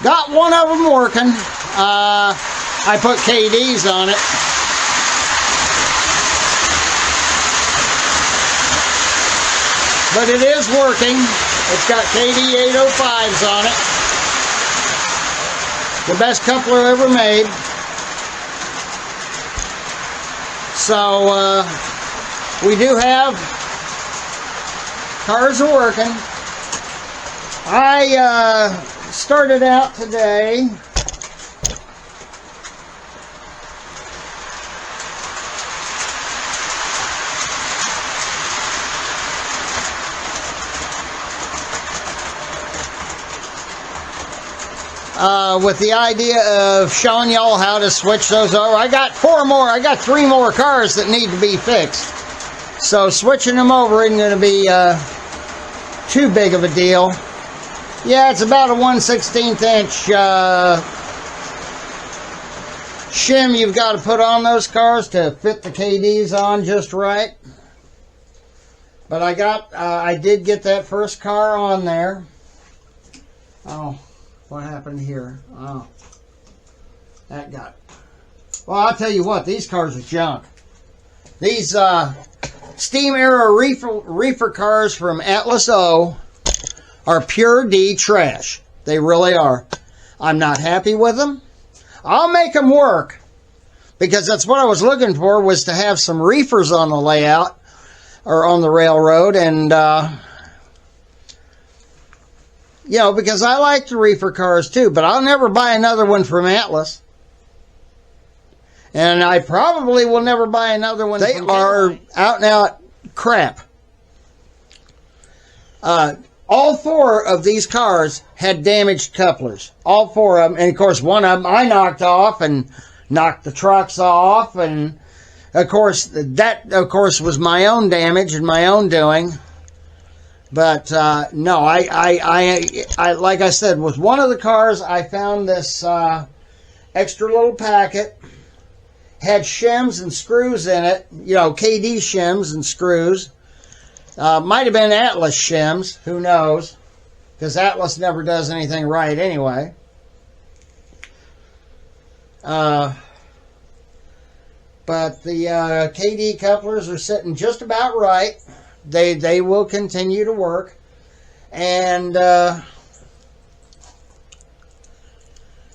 Got one of them working. I put KDs on it. But it is working. It's got KD 805s on it. The best coupler ever made. So we do have cars are working. I started out today with the idea of showing y'all how to switch those over. I got 3 more cars that need to be fixed. So switching them over isn't going to be too big of a deal. Yeah, it's about a 1/16 inch shim you've got to put on those cars to fit the KDs on just right. But I did get that first car on there. Oh, what happened here? Oh, that got... Well, I'll tell you what, these cars are junk. These steam era reefer cars from Atlas O are pure D trash. They really are. I'm not happy with them. I'll make them work, because that's what I was looking for, was to have some reefers on the layout or on the railroad. And you know, because I like the reefer cars too, but I'll never buy another one from Atlas. And I probably will never buy another one. They are out and out crap. All 4 of these cars had damaged couplers. All 4 of them. And of course, one of them I knocked off and knocked the trucks off. And of course, that was my own damage and my own doing. But no, I like I said, with one of the cars, I found this extra little packet. Had shims and screws in it, you know, KD shims and screws. Might have been Atlas shims, who knows, because Atlas never does anything right anyway. But the KD couplers are sitting just about right. They will continue to work. And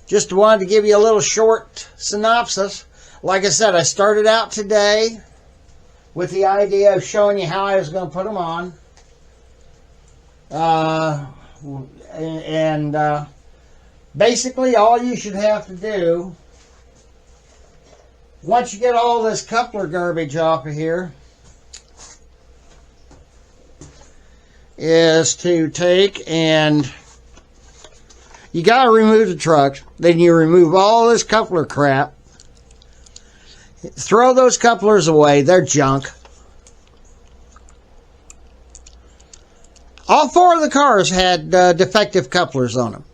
just wanted to give you a little short synopsis. Like I said, I started out today with the idea of showing you how I was going to put them on. Basically all you should have to do, once you get all this coupler garbage off of here, is to take and you got to remove the trucks. Then you remove all this coupler crap. Throw those couplers away. They're junk. All 4 of the cars had defective couplers on them.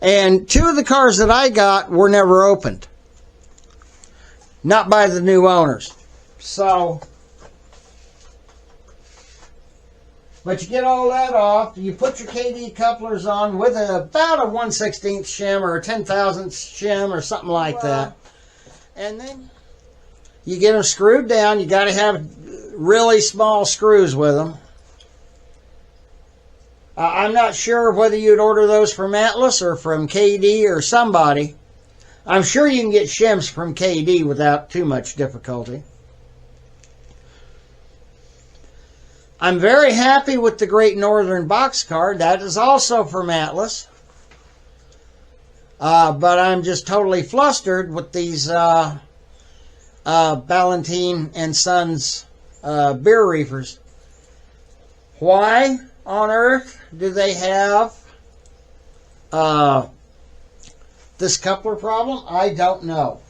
And 2 of the cars that I got were never opened. Not by the new owners. So, but you get all that off. You put your KD couplers on with about a 1/16 shim or a 10,000th shim or something like that. And then you get them screwed down. You got to have really small screws with them. I'm not sure whether you'd order those from Atlas or from KD or somebody. I'm sure you can get shims from KD without too much difficulty. I'm very happy with the Great Northern boxcar. That is also from Atlas. But I'm just totally flustered with these Ballantine and Sons beer reefers. Why on earth do they have this coupler problem? I don't know.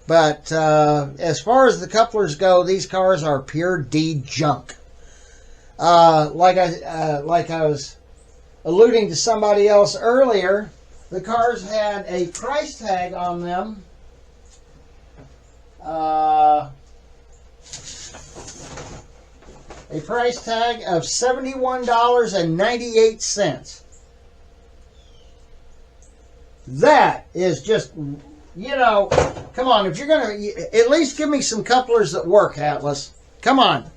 But as far as the couplers go, these cars are pure D junk. Like I was alluding to somebody else earlier, the cars had a price tag on them. A price tag of $71.98. That is just, you know, come on. If you're going to, at least give me some couplers that work, Atlas. Come on.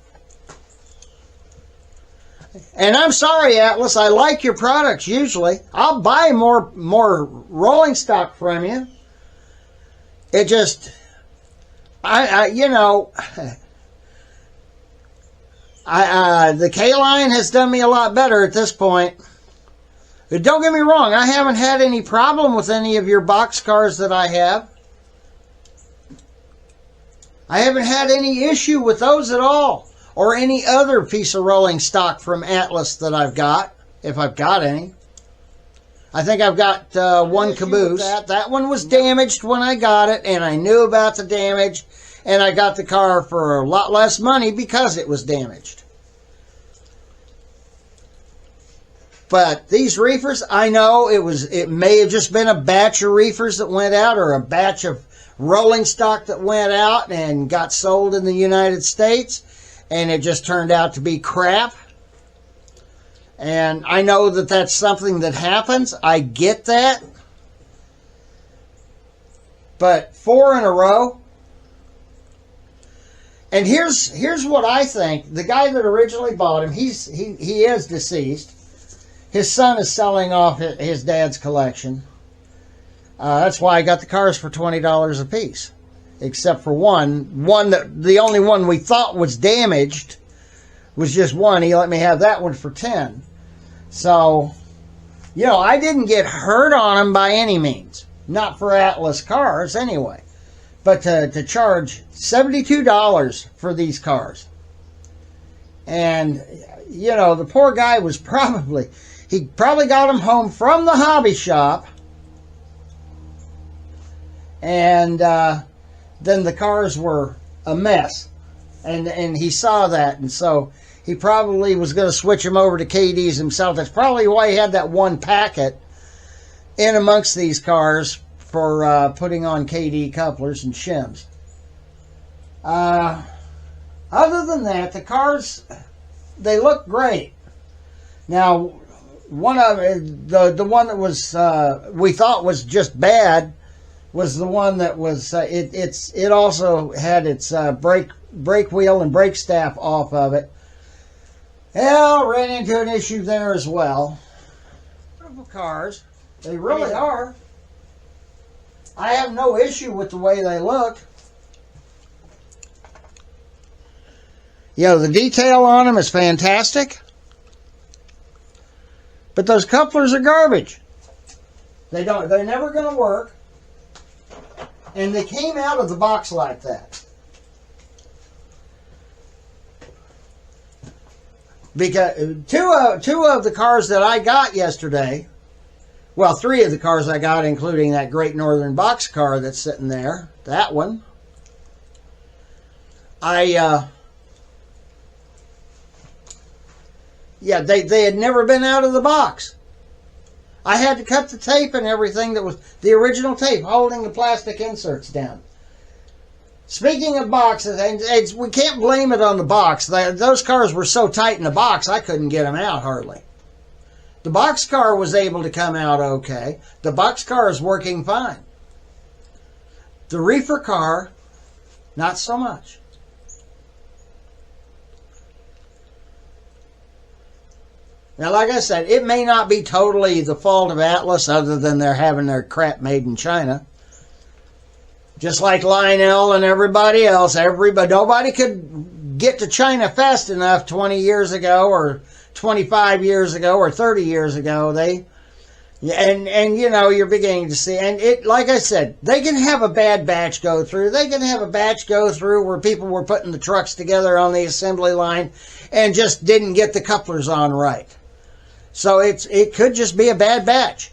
And I'm sorry, Atlas. I like your products usually. I'll buy more rolling stock from you. It just, you know, the K-Line has done me a lot better at this point. But don't get me wrong, I haven't had any problem with any of your box cars that I have. I haven't had any issue with those at all. Or any other piece of rolling stock from Atlas that I've got, if I've got any. I think I've got one caboose. That one was damaged when I got it, and I knew about the damage, and I got the car for a lot less money because it was damaged. But these reefers, I know it may have just been a batch of reefers that went out, or a batch of rolling stock that went out and got sold in the United States. And it just turned out to be crap. And I know that that's something that happens. I get that. But 4 in a row. And here's what I think. The guy that originally bought him, he is deceased. His son is selling off his dad's collection. That's why I got the cars for $20 a piece. Except for one that the only one we thought was damaged was just one. He let me have that one for 10. So, you know, I didn't get hurt on them by any means. Not for Atlas cars anyway. But to charge $72 for these cars. And, you know, the poor guy was he probably got them home from the hobby shop. And, then the cars were a mess. And he saw that. And so he probably was going to switch them over to KDs himself. That's probably why he had that one packet in amongst these cars for putting on KD couplers and shims. Other than that, the cars, they look great. Now, one of the one that was we thought was just bad was the one that was it also had its brake wheel and brake staff off of it. Well, ran into an issue there as well. Beautiful cars, they really are. I have no issue with the way they look. You know, the detail on them is fantastic. But those couplers are garbage. They're never going to work. And they came out of the box like that. Because two of the cars that I got yesterday, well, 3 of the cars I got, including that Great Northern box car that's sitting there, that one, yeah, they had never been out of the box. I had to cut the tape and everything that was the original tape holding the plastic inserts down. Speaking of boxes, and we can't blame it on the box. Those cars were so tight in the box, I couldn't get them out hardly. The box car was able to come out okay. The box car is working fine. The reefer car, not so much. Now, like I said, it may not be totally the fault of Atlas other than they're having their crap made in China. Just like Lionel and everybody else, nobody could get to China fast enough 20 years ago or 25 years ago or 30 years ago. And you know, you're beginning to see, and it, like I said, they can have a bad batch go through. They can have a batch go through where people were putting the trucks together on the assembly line and just didn't get the couplers on right. So it could just be a bad batch.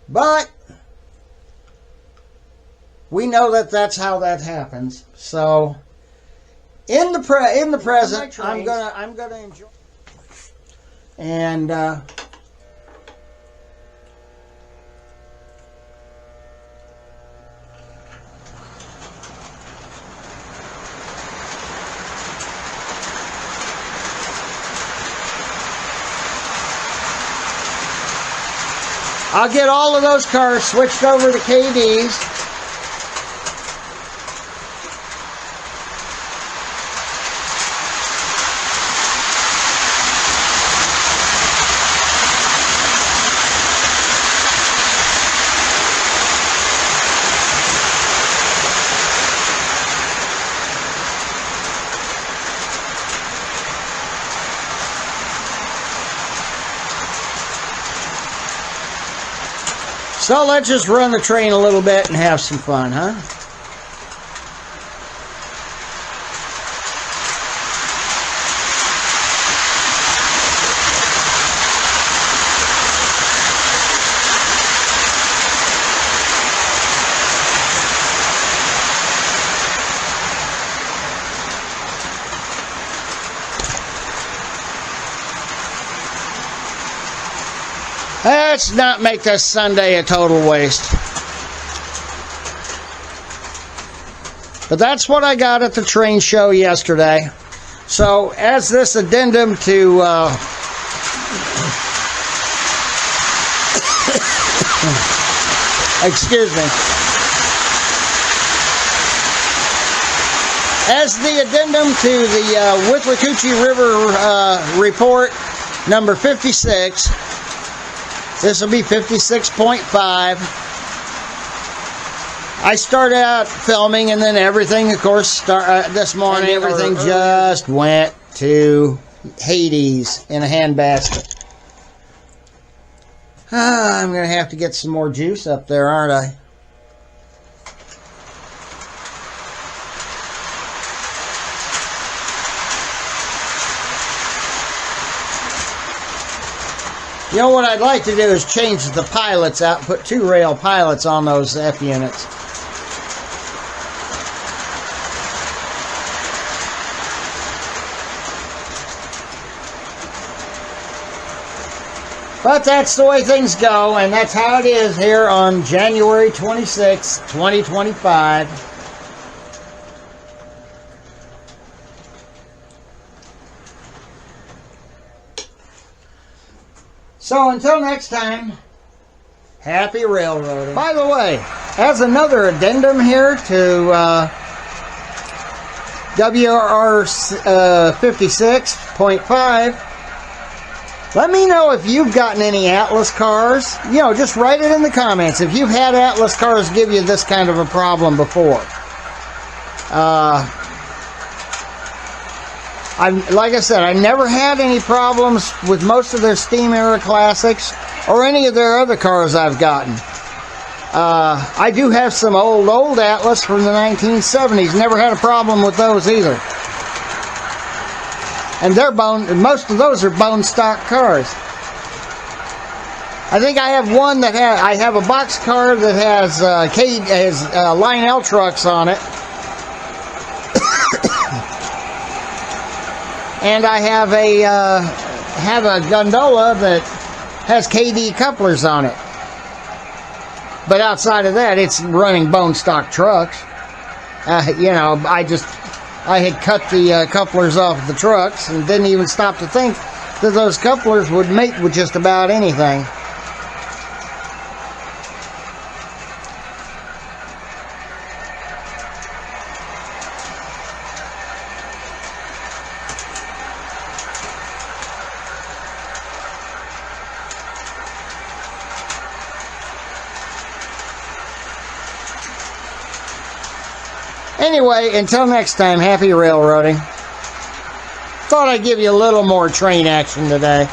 But we know that that's how that happens. So in the present, I'm gonna enjoy. And I'll get all of those cars switched over to KDs. So let's just run the train a little bit and have some fun, huh? Let's not make this Sunday a total waste. But that's what I got at the train show yesterday. So as this addendum to excuse me. As the addendum to the Withlacoochee River report number 56, this will be 56.5. I started out filming, and then everything, of course, this morning, everything just went to Hades in a handbasket. I'm going to have to get some more juice up there, aren't I? You know what I'd like to do is change the pilots out, put 2 rail pilots on those F units. But that's the way things go, and that's how it is here on January 26, 2025. So until next time, happy railroading. By the way, as another addendum here to WR 56.5, let me know if you've gotten any Atlas cars. You know, just write it in the comments if you've had Atlas cars give you this kind of a problem before. Like I said, I never had any problems with most of their Steam Era Classics or any of their other cars I've gotten. I do have some old Atlas from the 1970s. Never had a problem with those either. And most of those are bone stock cars. I think I have one that I have a box car that has Line L trucks on it. And I have a gondola that has KD couplers on it. But outside of that, it's running bone stock trucks. You know, I had cut the couplers off the trucks and didn't even stop to think that those couplers would mate with just about anything. Anyway, until next time, happy railroading. Thought I'd give you a little more train action today.